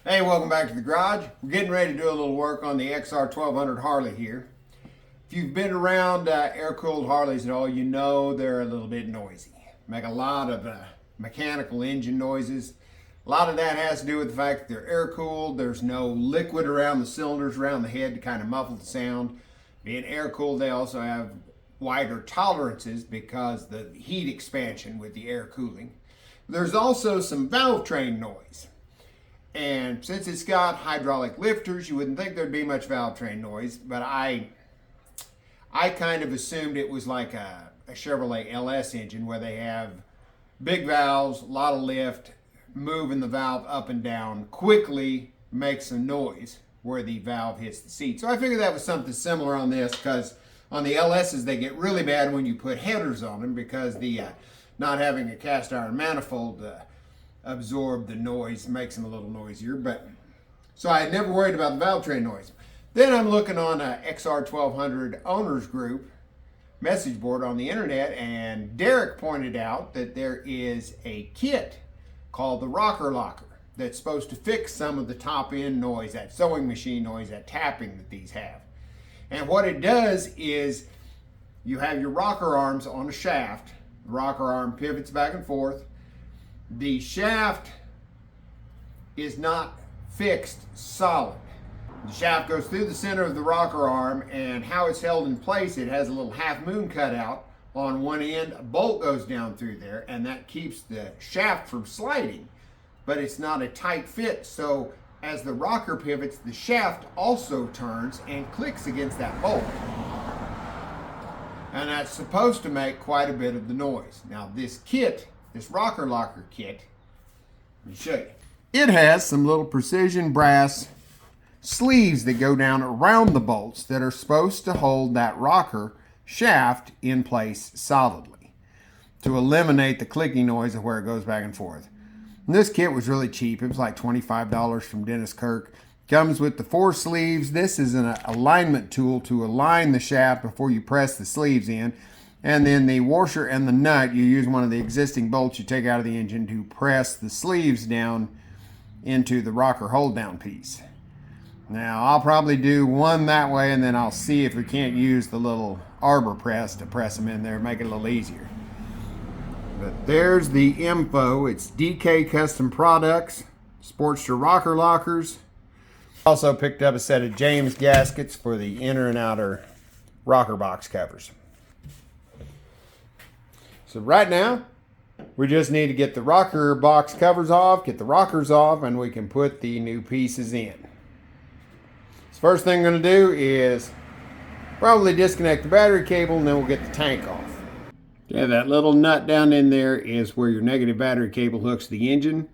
Hey, welcome back to the garage. We're getting ready to do a little work on the XR1200 Harley here. If you've been around air-cooled Harleys at all, you know they're a little bit noisy. Make a lot of mechanical engine noises. A lot of that has to do with the fact that they're air-cooled. There's no liquid around the cylinders, around the head to kind of muffle the sound. Being air-cooled, they also have wider tolerances because the heat expansion with the air cooling. There's also some valve train noise. And since it's got hydraulic lifters, you wouldn't think there'd be much valve train noise, but I kind of assumed it was like a Chevrolet LS engine where they have big valves, a lot of lift, moving the valve up and down quickly makes a noise where the valve hits the seat. So I figured that was something similar on this, because on the LSs they get really bad when you put headers on them, because the not having a cast iron manifold absorb the noise, makes them a little noisier. But so I had never worried about the valve train noise. Then I'm looking on a XR1200 owners group message board on the internet, and Derek pointed out that there is a kit called the rocker locker that's supposed to fix some of the top end noise, that sewing machine noise, that tapping that these have. And what it does is you have your rocker arms on a shaft. The rocker arm pivots back and forth. The shaft is not fixed solid. The shaft goes through the center of the rocker arm, and how it's held in place, it has a little half moon cut out on one end. A bolt goes down through there, and that keeps the shaft from sliding, but it's not a tight fit. So as the rocker pivots, the shaft also turns and clicks against that bolt. And that's supposed to make quite a bit of the noise. Now this kit, this rocker locker kit, let me show you. It has some little precision brass sleeves that go down around the bolts that are supposed to hold that rocker shaft in place solidly to eliminate the clicking noise of where it goes back and forth. And this kit was really cheap. It was like $25 from Dennis Kirk. Comes with the 4 sleeves. This is an alignment tool to align the shaft before you press the sleeves in. And then the washer and the nut, you use one of the existing bolts you take out of the engine to press the sleeves down into the rocker hold down piece. Now I'll probably do one that way, and then I'll see if we can't use the little arbor press to press them in there, make it a little easier. But there's the info. It's DK Custom Products, Sportster rocker lockers. Also picked up a set of James gaskets for the inner and outer rocker box covers. So right now, we just need to get the rocker box covers off, get the rockers off, and we can put the new pieces in. So first thing I'm going to do is probably disconnect the battery cable, and then we'll get the tank off. Okay, that little nut down in there is where your negative battery cable hooks the engine.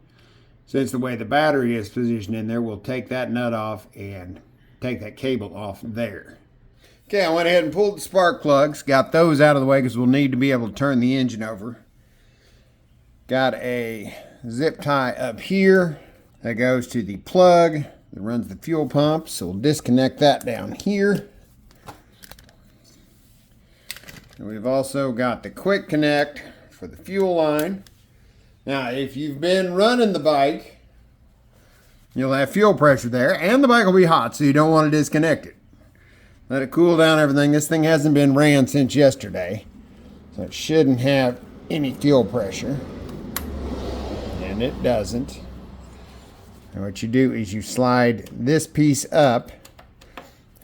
Since the way the battery is positioned in there, we'll take that nut off and take that cable off there. Okay, I went ahead and pulled the spark plugs, got those out of the way because we'll need to be able to turn the engine over. Got a zip tie up here that goes to the plug that runs the fuel pump, so we'll disconnect that down here. And we've also got the quick connect for the fuel line. Now, if you've been running the bike, you'll have fuel pressure there, and the bike will be hot, so you don't want to disconnect it. Let it cool down everything. This thing hasn't been ran since yesterday, so it shouldn't have any fuel pressure. And it doesn't. And what you do is you slide this piece up,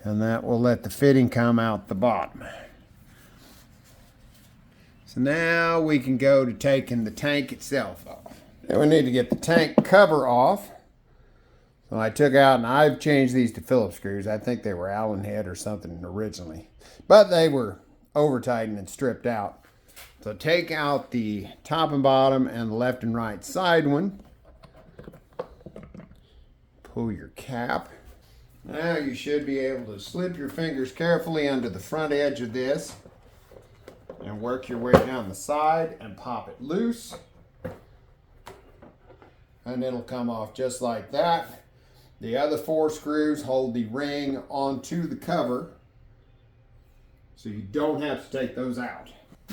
and that will let the fitting come out the bottom. So now we can go to taking the tank itself off. Then we need to get the tank cover off. So I took out, and I've changed these to Phillips screws. I think they were Allen head or something originally, but they were over tightened and stripped out. So take out the top and bottom and the left and right side one. Pull your cap. Now you should be able to slip your fingers carefully under the front edge of this and work your way down the side and pop it loose. And it'll come off just like that. The other 4 screws hold the ring onto the cover, so you don't have to take those out.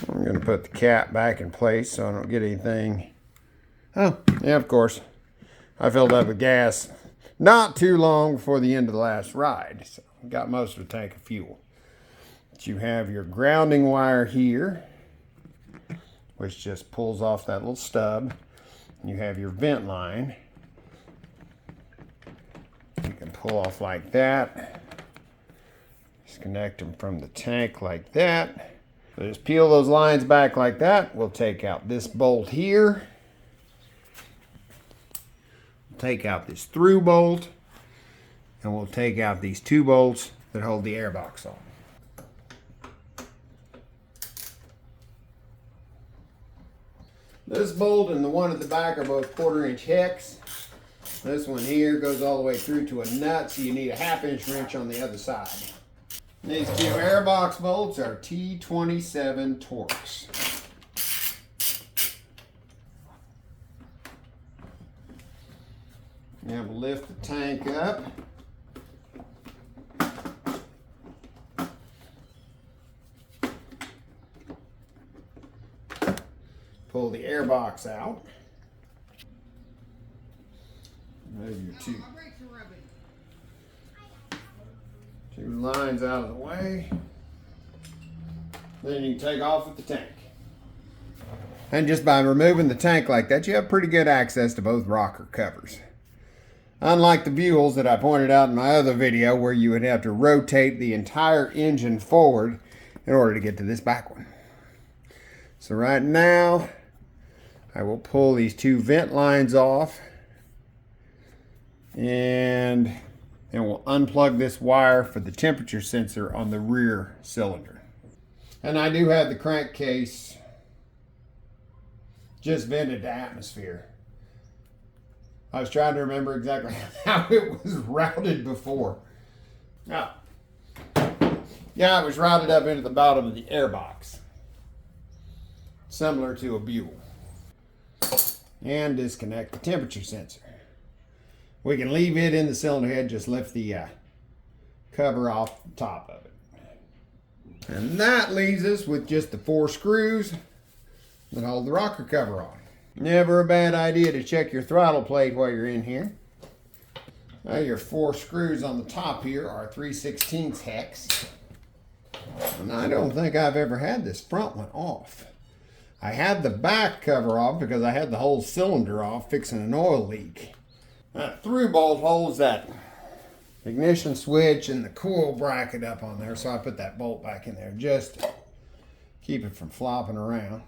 I'm going to put the cap back in place so I don't get anything. Oh, yeah, of course. I filled up with gas not too long before the end of the last ride. So got most of the tank of fuel. But you have your grounding wire here, which just pulls off that little stub. You have your vent line. You can pull off like that. Disconnect them from the tank like that. So just peel those lines back like that. We'll take out this bolt here. Take out this through bolt. And we'll take out these two bolts that hold the airbox on. This bolt and the one at the back are both 1/4-inch hex. This one here goes all the way through to a nut, so you need a 1/2-inch wrench on the other side. These two airbox bolts are T27 Torx. Now we'll lift the tank up. Pull the airbox out. Move your two lines out of the way. Then you can take off with the tank. And just by removing the tank like that, you have pretty good access to both rocker covers. Unlike the Buells that I pointed out in my other video, where you would have to rotate the entire engine forward in order to get to this back one. So right now, I will pull these two vent lines off, and then we'll unplug this wire for the temperature sensor on the rear cylinder. And I do have the crankcase just vented to atmosphere. I was trying to remember exactly how it was routed before. Oh. Yeah, it was routed up into the bottom of the airbox, similar to a Buell. And disconnect the temperature sensor. We can leave it in the cylinder head, just lift the cover off the top of it. And that leaves us with just the 4 screws that hold the rocker cover on. Never a bad idea to check your throttle plate while you're in here. Now your 4 screws on the top here are 3/16 hex. And I don't think I've ever had this front one off. I had the back cover off because I had the whole cylinder off fixing an oil leak. That through bolt holds that ignition switch and the coil bracket up on there, so I put that bolt back in there just to keep it from flopping around.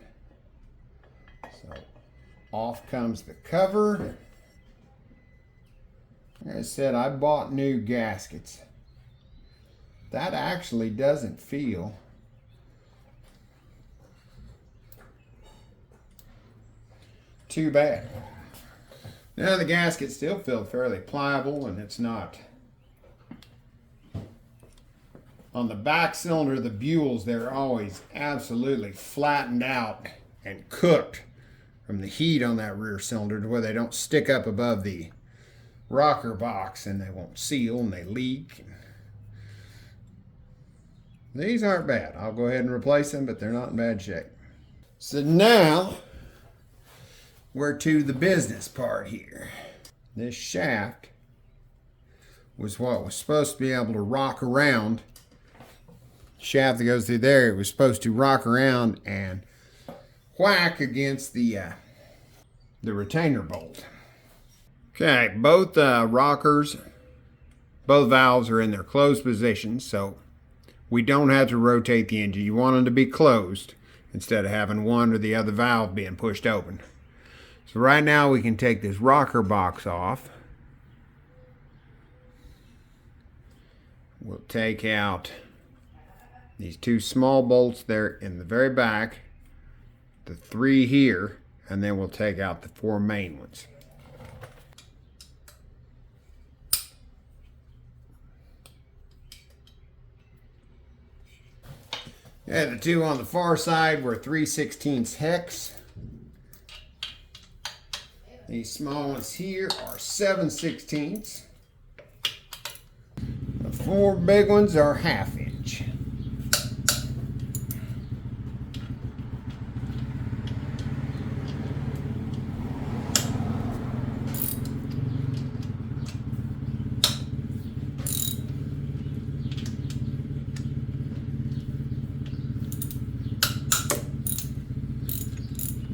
So off comes the cover. Like I said, I bought new gaskets. That actually doesn't feel too bad. Now the gaskets still feel fairly pliable, and it's not. On the back cylinder, the Buells, they're always absolutely flattened out and cooked from the heat on that rear cylinder to where they don't stick up above the rocker box and they won't seal and they leak. These aren't bad. I'll go ahead and replace them, but they're not in bad shape. So now we're to the business part here. This shaft was what was supposed to be able to rock around. Shaft that goes through there, it was supposed to rock around and whack against the retainer bolt. Okay, both rockers, both valves are in their closed positions, so we don't have to rotate the engine. You want them to be closed instead of having one or the other valve being pushed open. So right now we can take this rocker box off. We'll take out these 2 small bolts there in the very back, the 3 here, and then we'll take out the 4 main ones. Yeah, the 2 on the far side were 3/16 hex. These small ones here are 7/16. The 4 big ones are 1/2 inch.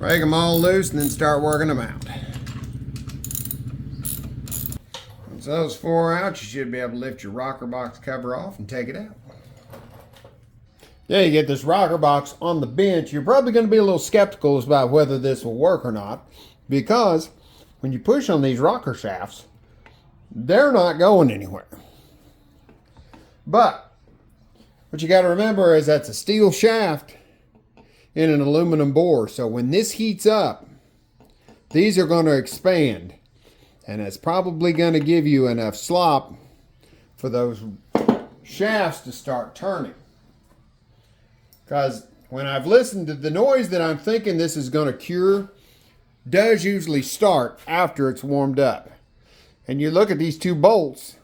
Break them all loose and then start working them out. Once those 4 out, you should be able to lift your rocker box cover off and take it out. Yeah, you get this rocker box on the bench. You're probably going to be a little skeptical about whether this will work or not, because when you push on these rocker shafts, they're not going anywhere. But what you got to remember is that's a steel shaft in an aluminum bore. So when this heats up, these are going to expand, and it's probably going to give you enough slop for those shafts to start turning. Because when I've listened to the noise that I'm thinking this is going to cure does usually start after it's warmed up. And you look at these 2 bolts,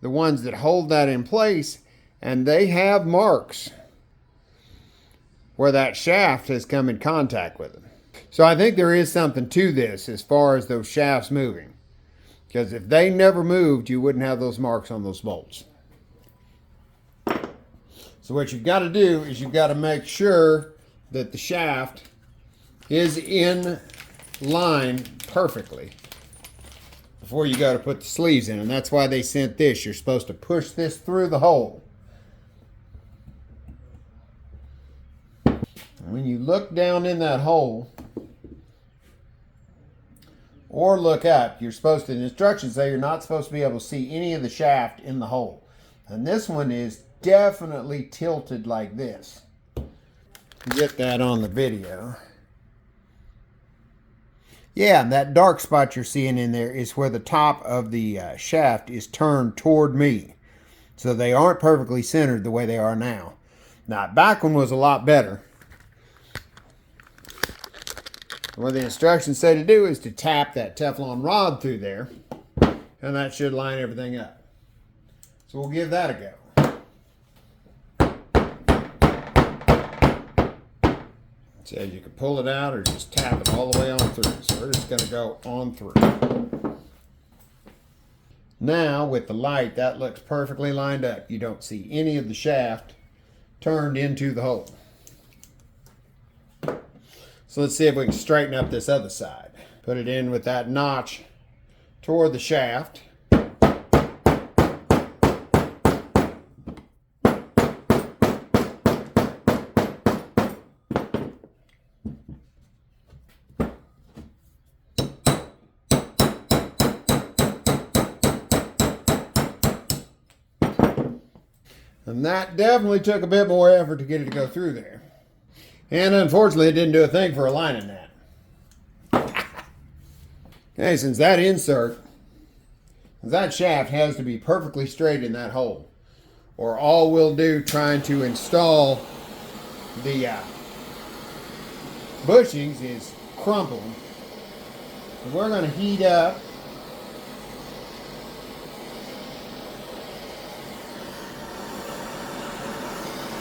the ones that hold that in place, and they have marks where that shaft has come in contact with them. So I think there is something to this as far as those shafts moving. Because if they never moved, you wouldn't have those marks on those bolts. So what you've got to do is you've got to make sure that the shaft is in line perfectly before you go to put the sleeves in. And that's why they sent this. You're supposed to push this through the hole. When you look down in that hole, or look up, you're supposed to, the instructions say you're not supposed to be able to see any of the shaft in the hole. And this one is definitely tilted like this. Get that on the video. Yeah, that dark spot you're seeing in there is where the top of the shaft is turned toward me. So they aren't perfectly centered the way they are now. Now, back one was a lot better. What the instructions say to do is to tap that Teflon rod through there, and that should line everything up. So we'll give that a go. So you can pull it out or just tap it all the way on through. So we're just going to go on through. Now with the light, that looks perfectly lined up. You don't see any of the shaft turned into the hole. So let's see if we can straighten up this other side. Put it in with that notch toward the shaft. And that definitely took a bit more effort to get it to go through there. And unfortunately, it didn't do a thing for aligning that. Okay, since that shaft has to be perfectly straight in that hole, or all we'll do trying to install the bushings is crumple them. So we're going to heat up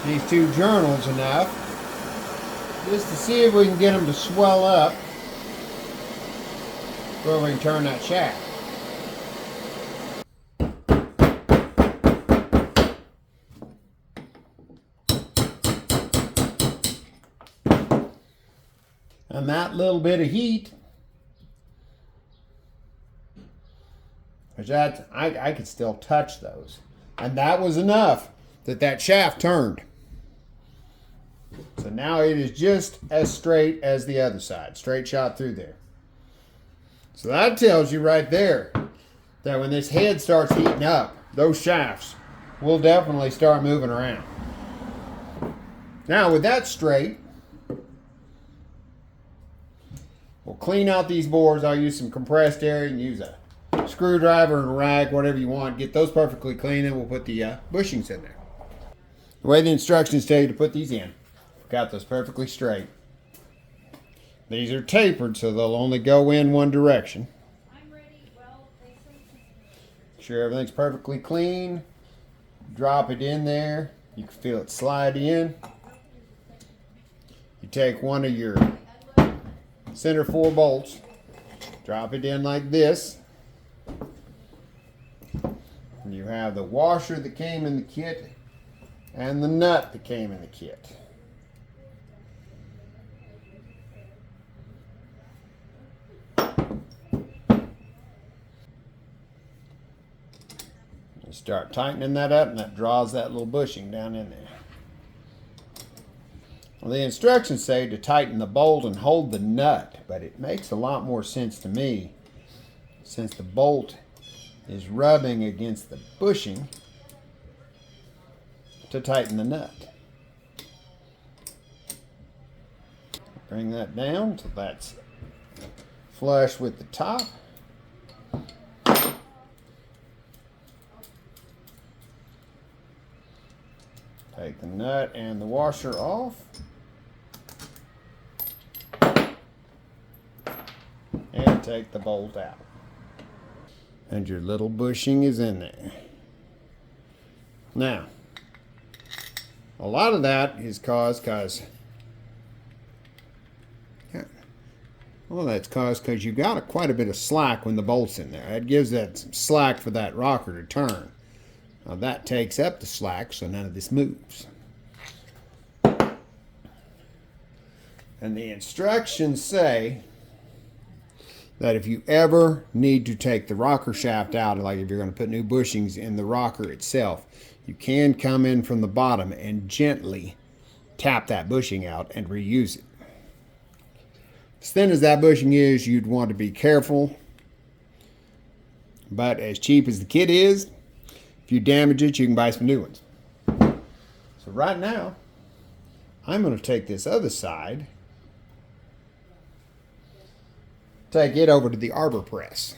these 2 journals enough just to see if we can get them to swell up where we can turn that shaft. And that little bit of heat, which I could still touch those, and that was enough that shaft turned. So now it is just as straight as the other side. Straight shot through there. So that tells you right there that when this head starts heating up, those shafts will definitely start moving around. Now with that straight, we'll clean out these boards. I'll use some compressed air. You can use a screwdriver and a rag, whatever you want. Get those perfectly clean, and we'll put the bushings in there. The way the instructions tell you to put these in. Got those perfectly straight. These are tapered, so they'll only go in one direction. I'm ready. Well, make sure everything's perfectly clean. Drop it in there. You can feel it slide in. You take one of your center 4 bolts, drop it in like this. And you have the washer that came in the kit and the nut that came in the kit. start tightening that up, and that draws that little bushing down in there. Well, the instructions say to tighten the bolt and hold the nut, but it makes a lot more sense to me since the bolt is rubbing against the bushing to tighten the nut. Bring that down so that's flush with the top. Take the nut and the washer off. And take the bolt out. And your little bushing is in there. Now, a lot of that is caused because you got quite a bit of slack when the bolt's in there. It gives that some slack for that rocker to turn. Now that takes up the slack, so none of this moves. And the instructions say that if you ever need to take the rocker shaft out, like if you're going to put new bushings in the rocker itself, you can come in from the bottom and gently tap that bushing out and reuse it. As thin as that bushing is, you'd want to be careful. But as cheap as the kit is, if you damage it, you can buy some new ones. So right now, I'm going to take this other side, take it over to the arbor press.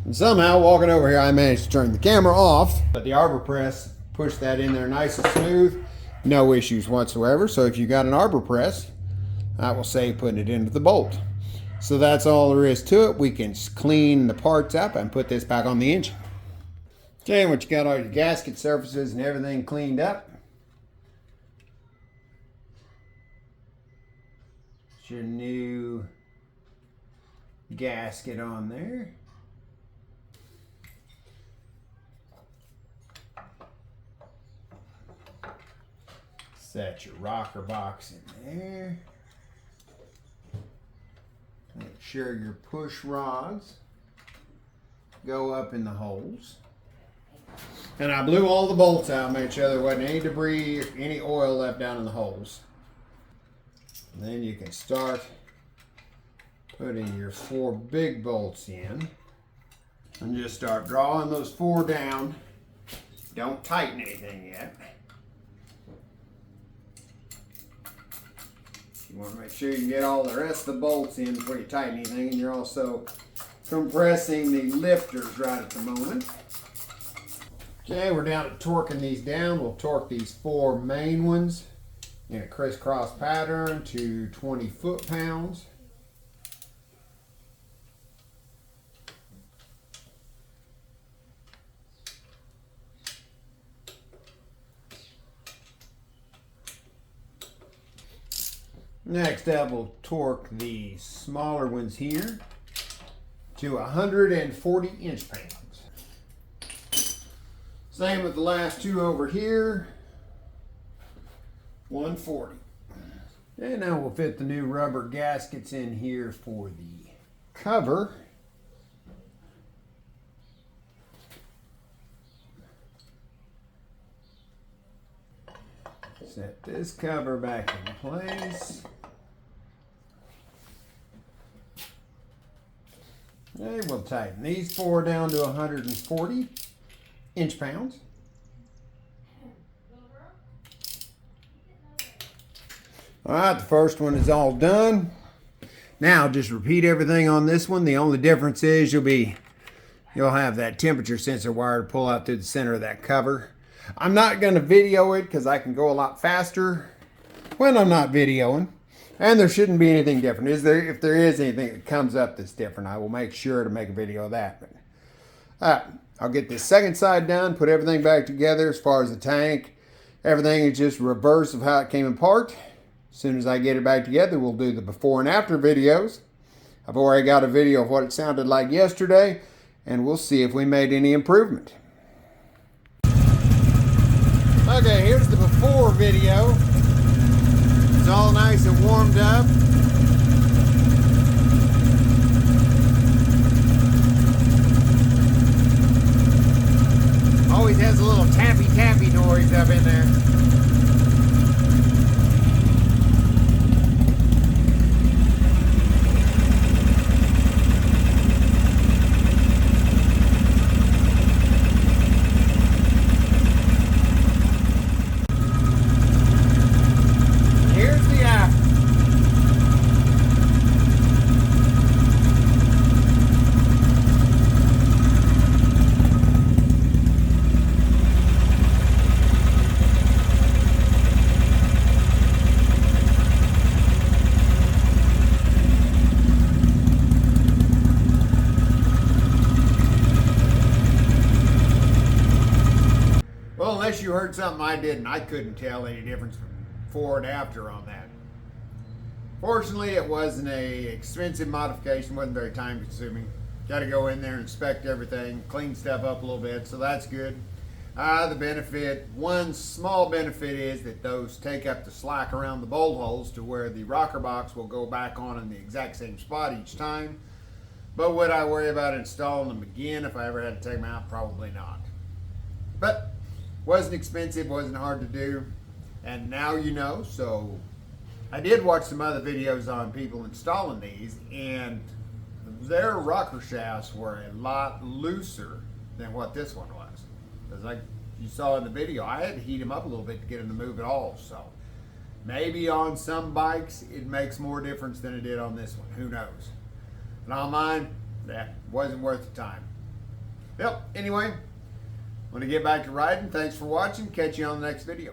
And somehow, walking over here, I managed to turn the camera off, but the arbor press pushed that in there nice and smooth. No issues whatsoever. So if you got an arbor press, I will save putting it into the bolt. So that's all there is to it. We can clean the parts up and put this back on the engine. Okay, once you got all your gasket surfaces and everything cleaned up, it's your new gasket on there. Set your rocker box in there. Make sure your push rods go up in the holes. And I blew all the bolts out, made sure there wasn't any debris or any oil left down in the holes. And then you can start putting your 4 big bolts in. And just start drawing those 4 down. Don't tighten anything yet. You want to make sure you can get all the rest of the bolts in before you tighten anything, and you're also compressing the lifters right at the moment. Okay, we're down to torquing these down. We'll torque these 4 main ones in a crisscross pattern to 20 foot-pounds. Next up, we'll torque the smaller ones here to 140 inch-pounds. Same with the last 2 over here, 140. And now we'll fit the new rubber gaskets in here for the cover. Set this cover back in place. Okay, we'll tighten these 4 down to 140 inch-pounds. All right, the first one is all done. Now just repeat everything on this one. The only difference is you'll have that temperature sensor wire to pull out through the center of that cover. I'm not going to video it because I can go a lot faster when I'm not videoing. And there shouldn't be anything different. If there is anything that comes up that's different, I will make sure to make a video of that. But, I'll get this second side done, put everything back together as far as the tank. Everything is just reverse of how it came apart. As soon as I get it back together, we'll do the before and after videos. I've already got a video of what it sounded like yesterday, and we'll see if we made any improvement. Okay, here's the before video. It's all nice and warmed up. you heard something I didn't. I couldn't tell any difference before and after on that. Fortunately, it wasn't a expensive modification, wasn't very time consuming. Got to go in there and inspect everything, clean stuff up a little bit, so that's good. The benefit, one small benefit is that those take up the slack around the bolt holes to where the rocker box will go back on in the exact same spot each time. But would I worry about installing them again if I ever had to take them out? Probably not. But wasn't expensive, wasn't hard to do, and now you know. So I did watch some other videos on people installing these, and their rocker shafts were a lot looser than what this one was. Because like you saw in the video, I had to heat them up a little bit to get them to move at all. So maybe on some bikes it makes more difference than it did on this one. Who knows? And on mine, that wasn't worth the time. Yep, anyway, want to get back to riding. Thanks for watching. Catch you on the next video.